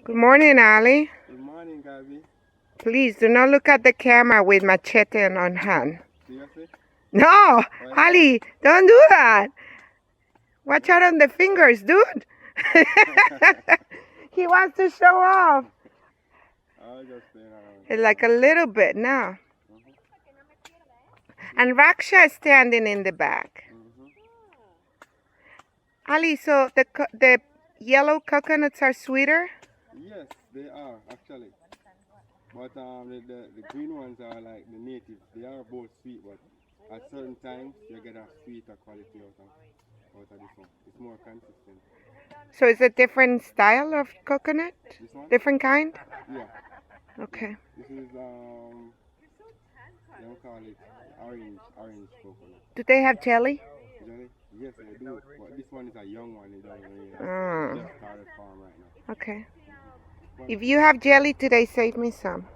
Good morning, Ali. Good morning, Gabby. Please do not look at the camera with machete on hand. Seriously? No, Why is Ali, don't do that. Watch out on the fingers, dude. He wants to show off. I was just playing around. Like a little bit now. Mhm. And Raksha is standing in the back. Mhm. Ali, so the yellow coconuts are sweeter? Yes, they are actually. But the green ones are like the natives. They are both sweet, but at certain times you get a sweeter quality out of this one. It's more consistent. So it's a different style of coconut? This one? Different kind? Yeah. Okay. This is they don't call it orange coconut. Do they have jelly? Jelly? Yes, they do. But this one is a young one. It doesn't really. Oh, Just started farm right now. okay. But If you have jelly today, save me some.